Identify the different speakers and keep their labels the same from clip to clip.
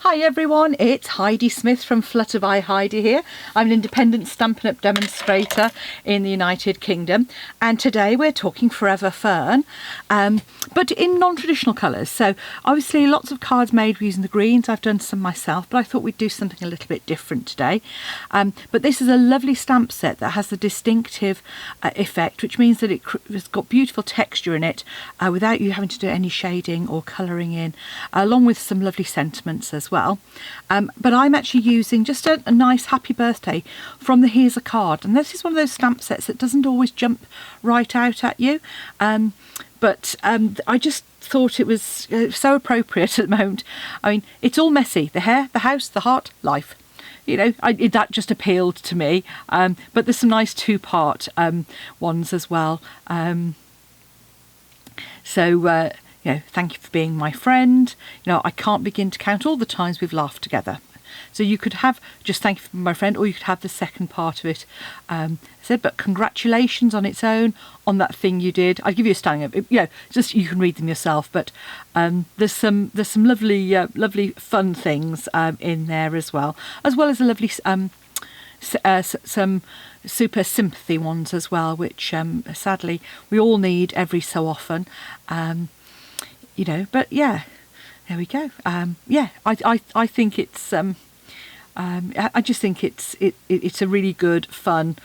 Speaker 1: Hi everyone, it's Heidi Smith from Flutter by Heidi here. I'm an independent Stampin' Up demonstrator in the United Kingdom, and today we're talking Forever Fern, but in non-traditional colours. So obviously lots of cards made using the greens. I've done some myself, but I thought we'd do something a little bit different today. But this is a lovely stamp set that has the distinctive effect, which means that it's got beautiful texture in it without you having to do any shading or colouring in, along with some lovely sentiments as well. But I'm actually using just a nice happy birthday from the Here's a Card, and this is one of those stamp sets that doesn't always jump right out at you, but I just thought it was so appropriate at the moment. I mean, it's all messy: the hair, the house, the heart, life. You know, that just appealed to me, but there's some nice two-part ones as well. You know, thank you for being my friend. You know, I can't begin to count all the times we've laughed together. So you could have just thank you for my friend, or you could have the second part of it. But congratulations on its own on that thing you did. I'll give you a standing up. You know, just you can read them yourself. But there's some lovely fun things in there as well as a lovely some super sympathy ones as well, which sadly we all need every so often. You know, but yeah, there we go. Yeah, I think it's I just think it's a really good fun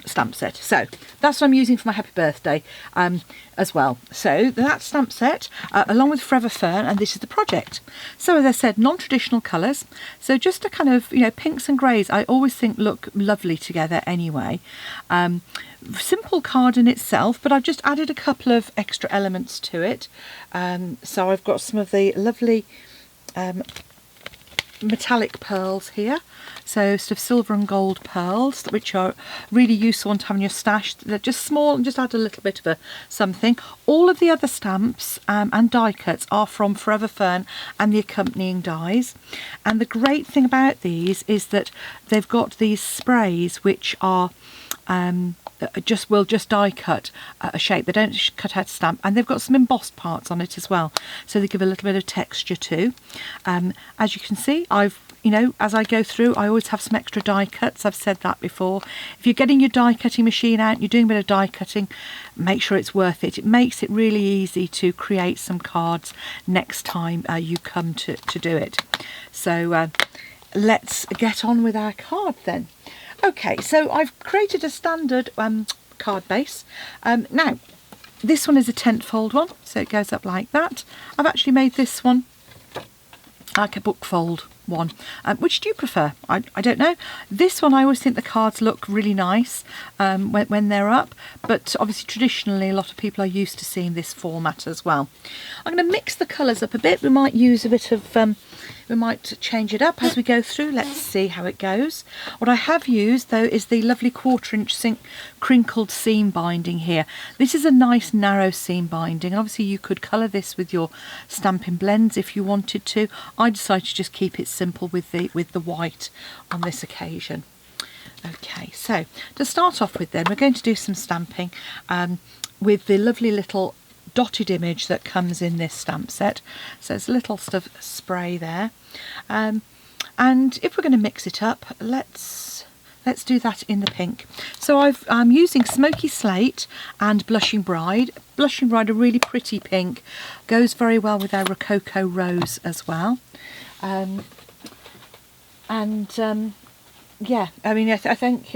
Speaker 1: stamp set. So that's what I'm using for my happy birthday as well. So that stamp set along with Forever Fern, and this is the project. So as I said, non-traditional colours, so just a kind of, you know, pinks and greys I always think look lovely together anyway. Simple card in itself, but I've just added a couple of extra elements to it. So I've got some of the lovely metallic pearls here, so sort of silver and gold pearls, which are really useful to have in your stash. They're just small and just add a little bit of something. All of the other stamps and die cuts are from Forever Fern and the accompanying dies, and the great thing about these is that they've got these sprays which are will just die cut a shape. They don't cut out a stamp, and they've got some embossed parts on it as well, so they give a little bit of texture too. As you can see, you know, as I go through, I always have some extra die cuts. I've said that before. If you're getting your die cutting machine out and you're doing a bit of die cutting, make sure it's worth it. It makes it really easy to create some cards next time you come to do it. So let's get on with our card then. Okay, so I've created a standard card base. Now, this one is a tent-fold one, so it goes up like that. I've actually made this one like a book fold one. Which do you prefer? I don't know. This one, I always think the cards look really nice when they're up, but obviously traditionally a lot of people are used to seeing this format as well. I'm going to mix the colours up a bit. We might use a bit of we might change it up as we go through. Let's see how it goes. What I have used though is the lovely 1/4" crinkled seam binding here. This is a nice narrow seam binding. Obviously you could colour this with your Stampin' Blends if you wanted to. I decided to just keep it simple with the white on this occasion. Okay, so to start off with then, we're going to do some stamping with the lovely little dotted image that comes in this stamp set. So there's a little stuff spray there, and if we're going to mix it up, let's do that in the pink. So I'm using Smoky Slate and Blushing Bride. Blushing Bride, a really pretty pink, goes very well with our Rococo Rose as well. Yeah, I mean, I think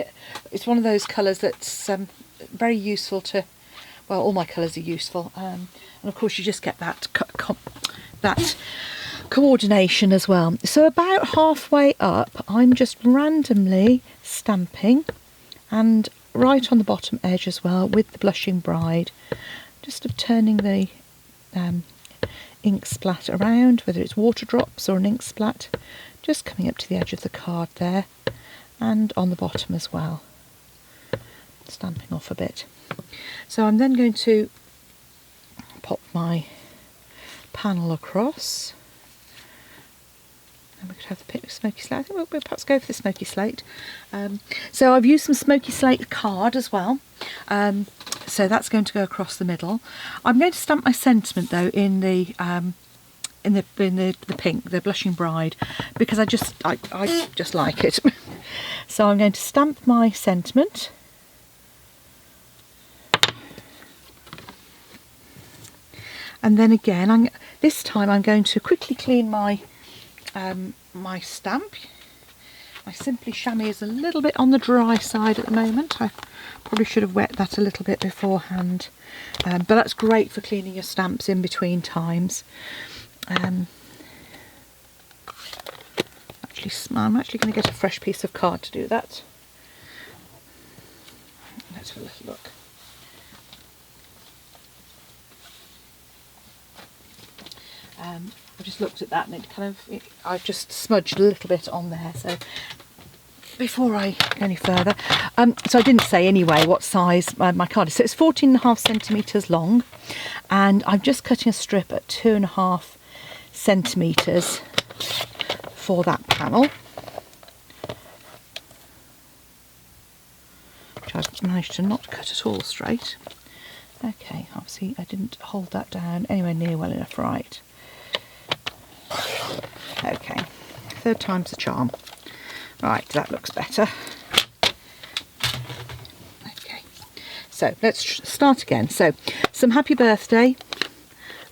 Speaker 1: it's one of those colours that's very useful to, well, all my colours are useful, and of course you just get that that coordination as well. So about halfway up, I'm just randomly stamping, and right on the bottom edge as well with the Blushing Bride, just turning the ink splat around, whether it's water drops or an ink splat, just coming up to the edge of the card there, and on the bottom as well, stamping off a bit. So I'm then going to pop my panel across, and we could have the Smoky Slate. I think we'll perhaps go for the Smoky Slate. So I've used some Smoky Slate card as well, so that's going to go across the middle. I'm going to stamp my sentiment though in the in the pink, the Blushing Bride, because I just like it. So I'm going to stamp my sentiment. And then again, this time I'm going to quickly clean my my stamp. My Simply Chamois is a little bit on the dry side at the moment. I probably should have wet that a little bit beforehand, but that's great for cleaning your stamps in between times. I'm actually going to get a fresh piece of card to do that. Let's have a little look. I just looked at that and I've just smudged a little bit on there. So before I go any further, so I didn't say anyway what size my card is. So it's 14.5 centimetres long, and I'm just cutting a strip at 2.5 centimetres for that panel, which I've managed to not cut at all straight. Okay, obviously I didn't hold that down anywhere near well enough, right? Okay, third time's the charm. Right, that looks better. Okay, so let's start again. So some happy birthday.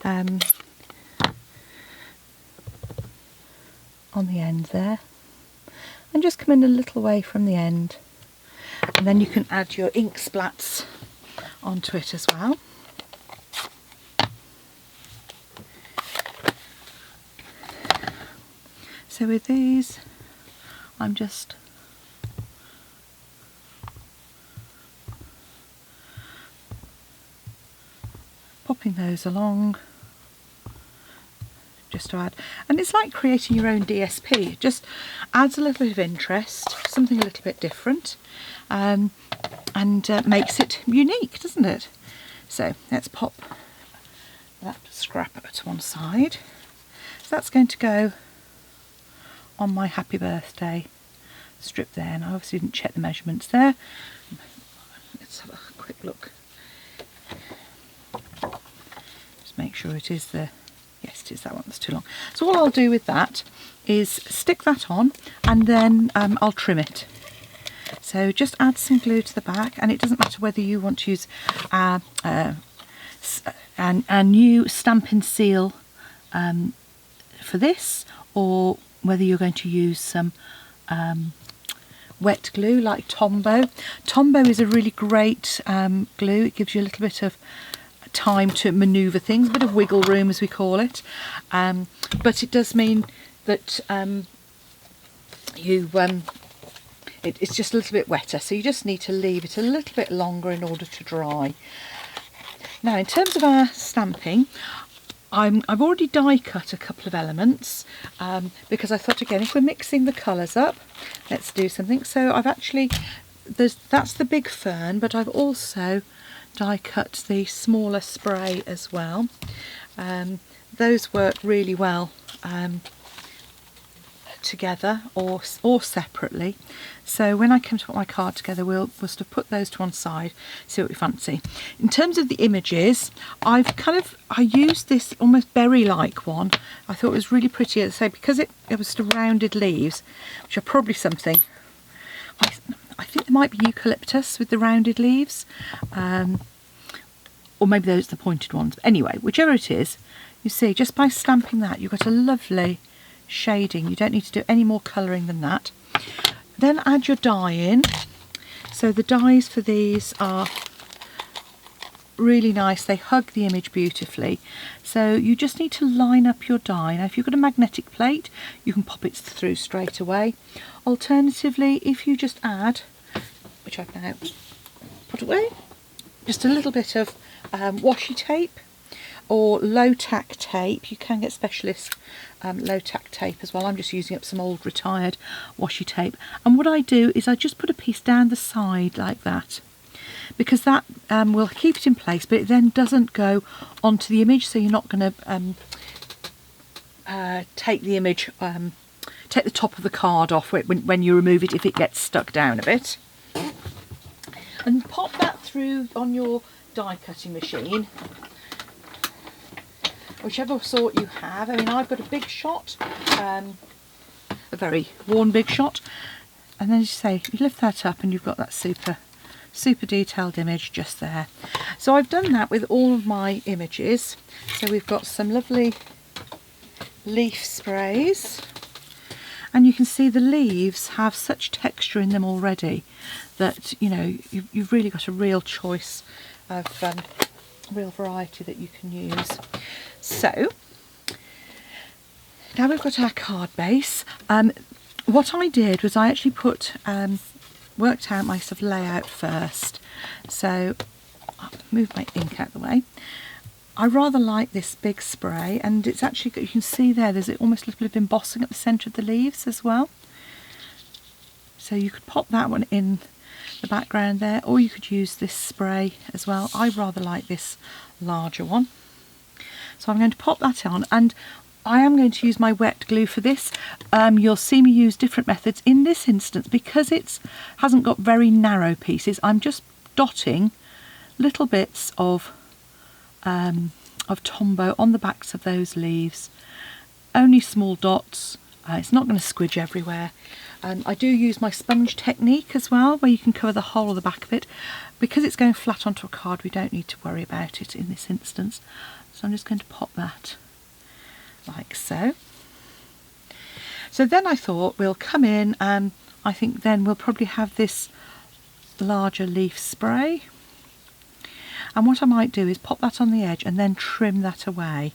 Speaker 1: On the end there. And just come in a little way from the end. And then you can add your ink splats onto it as well. So with these, I'm just popping those along just to add, and it's like creating your own DSP. It just adds a little bit of interest, something a little bit different, and makes it unique, doesn't it? So let's pop that scrap to one side. So that's going to go on my happy birthday strip there, and I obviously didn't check the measurements there. Let's have a quick look. Just make sure it is the, yes it is that one, that's too long. So all I'll do with that is stick that on, and then I'll trim it. So just add some glue to the back, and it doesn't matter whether you want to use a new Stampin' Seal for this, or whether you're going to use some wet glue like Tombow. Tombow is a really great glue. It gives you a little bit of time to manoeuvre things, a bit of wiggle room as we call it, but it does mean that it's just a little bit wetter, so you just need to leave it a little bit longer in order to dry. Now in terms of our stamping, I've already die cut a couple of elements because I thought, again, if we're mixing the colours up, let's do something. So I've actually, that's the big fern, but I've also die cut the smaller spray as well. Those work really well together or separately. So when I come to put my card together, we'll sort of put those to one side, see what we fancy. In terms of the images, I used this almost berry-like one. I thought it was really pretty, as I say, because it was sort of rounded leaves, which are probably something. I think there might be eucalyptus with the rounded leaves, or maybe those are the pointed ones. But anyway, whichever it is, you see, just by stamping that, you've got a lovely shading. You don't need to do any more colouring than that. Then add your dye in. So the dyes for these are really nice. They hug the image beautifully. So you just need to line up your dye. Now if you've got a magnetic plate, you can pop it through straight away. Alternatively, if you just add, which I've now put away, just a little bit of washi tape or low tack tape. You can get specialist low tack tape as well. I'm just using up some old retired washi tape, and what I do is I just put a piece down the side like that, because that will keep it in place, but it then doesn't go onto the image, so you're not going to take the image, take the top of the card off when you remove it if it gets stuck down a bit. And pop that through on your die cutting machine. whichever sort you have. I mean, I've got a big shot, a very worn big shot, and then as you say, you lift that up and you've got that super detailed image just there. So I've done that with all of my images. So we've got some lovely leaf sprays, and you can see the leaves have such texture in them already that, you know, you've really got a real choice of real variety that you can use. So now we've got our card base. What I did was I actually worked out my sort of layout first. So I'll move my ink out of the way. I rather like this big spray, and it's actually, you can see there's almost a little bit of embossing at the centre of the leaves as well. So you could pop that one in the background there, or you could use this spray as well. I rather like this larger one. So I'm going to pop that on, and I am going to use my wet glue for this. You'll see me use different methods. In this instance, because it hasn't got very narrow pieces, I'm just dotting little bits of Tombow on the backs of those leaves. Only small dots. It's not going to squidge everywhere. I do use my sponge technique as well, where you can cover the whole of the back of it. Because it's going flat onto a card, we don't need to worry about it in this instance. So I'm just going to pop that like so. So then I thought we'll come in, and I think then we'll probably have this larger leaf spray. And what I might do is pop that on the edge and then trim that away.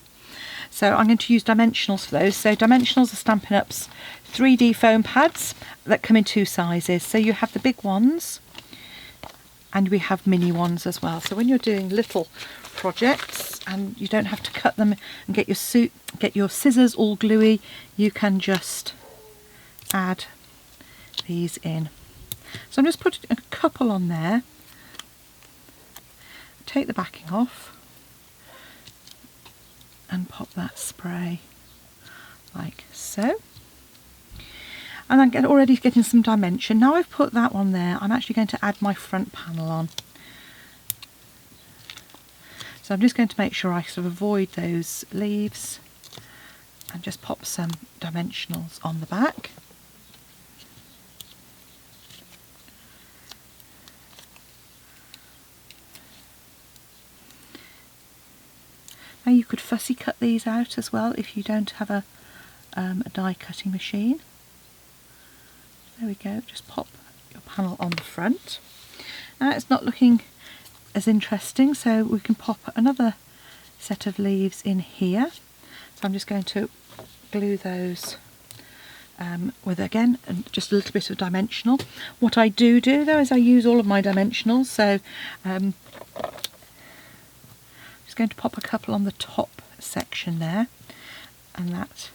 Speaker 1: So I'm going to use dimensionals for those. So dimensionals are Stampin' Up's 3D foam pads that come in 2 sizes. So you have the big ones and we have mini ones as well. So when you're doing little projects and you don't have to cut them and get your scissors all gluey, you can just add these in. So I'm just putting a couple on there. Take the backing off and pop that spray like so. And I'm already getting some dimension. Now I've put that one there, I'm actually going to add my front panel on. So I'm just going to make sure I sort of avoid those leaves and just pop some dimensionals on the back. Now you could fussy cut these out as well if you don't have a die cutting machine. There we go, just pop your panel on the front. Now it's not looking as interesting, so we can pop another set of leaves in here. So I'm just going to glue those with, again, just a little bit of dimensional. What I do though is I use all of my dimensionals, so going to pop a couple on the top section there, and that,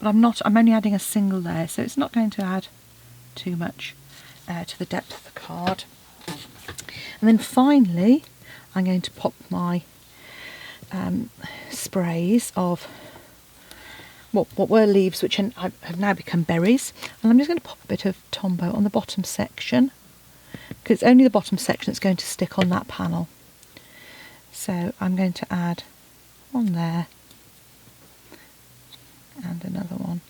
Speaker 1: but I'm only adding a single layer, so it's not going to add too much to the depth of the card. And then finally I'm going to pop my sprays of what were leaves, which have now become berries, and I'm just going to pop a bit of Tombow on the bottom section, because it's only the bottom section that's going to stick on that panel. So I'm going to add one there and another one,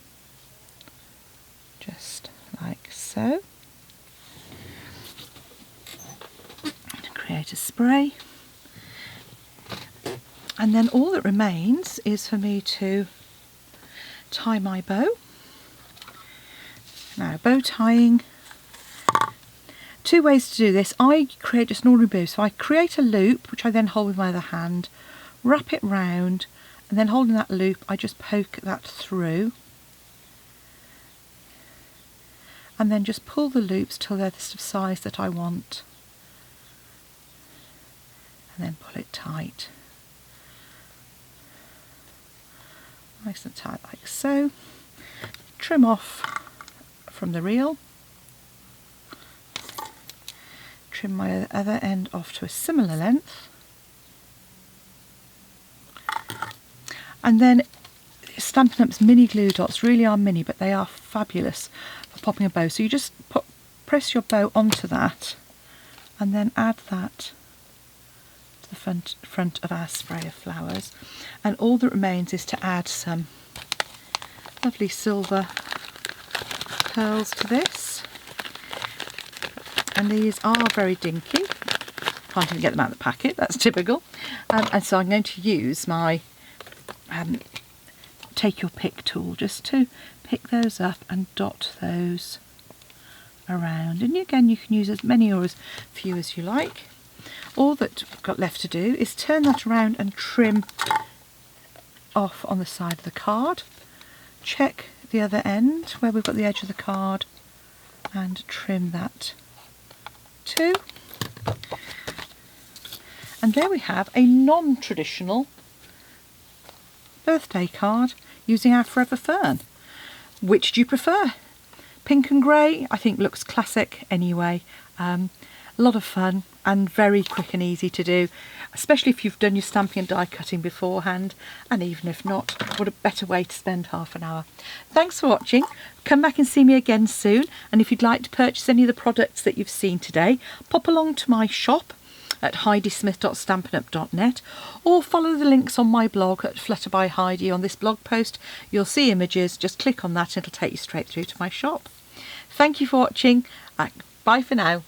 Speaker 1: just like so. And create a spray. And then all that remains is for me to tie my bow. Now, bow tying, 2 ways to do this. I create just an ordinary bow, so I create a loop which I then hold with my other hand, wrap it round, and then holding that loop I just poke that through, and then just pull the loops till they're the sort of size that I want, and then pull it tight, nice and tight like so. Trim off from the reel. Trim my other end off to a similar length, and then Stampin' Up's mini glue dots really are mini, but they are fabulous for popping a bow. So you just press your bow onto that and then add that to the front of our spray of flowers. And all that remains is to add some lovely silver pearls to this. And these are very dinky. Can't even get them out of the packet, that's typical. And so I'm going to use my take your pick tool just to pick those up and dot those around. And again, you can use as many or as few as you like. All that I've got left to do is turn that around and trim off on the side of the card. Check the other end where we've got the edge of the card and trim that too. And there we have a non-traditional birthday card using our Forever Fern. Which do you prefer? Pink and grey, I think looks classic anyway. A lot of fun and very quick and easy to do, especially if you've done your stamping and die cutting beforehand, and even if not, what a better way to spend half an hour. Thanks for watching. Come back and see me again soon, and if you'd like to purchase any of the products that you've seen today, pop along to my shop at heidismith.stampinup.net, or follow the links on my blog at Flutter by Heidi. On this blog post you'll see images, just click on that and it'll take you straight through to my shop. Thank you for watching. Bye for now.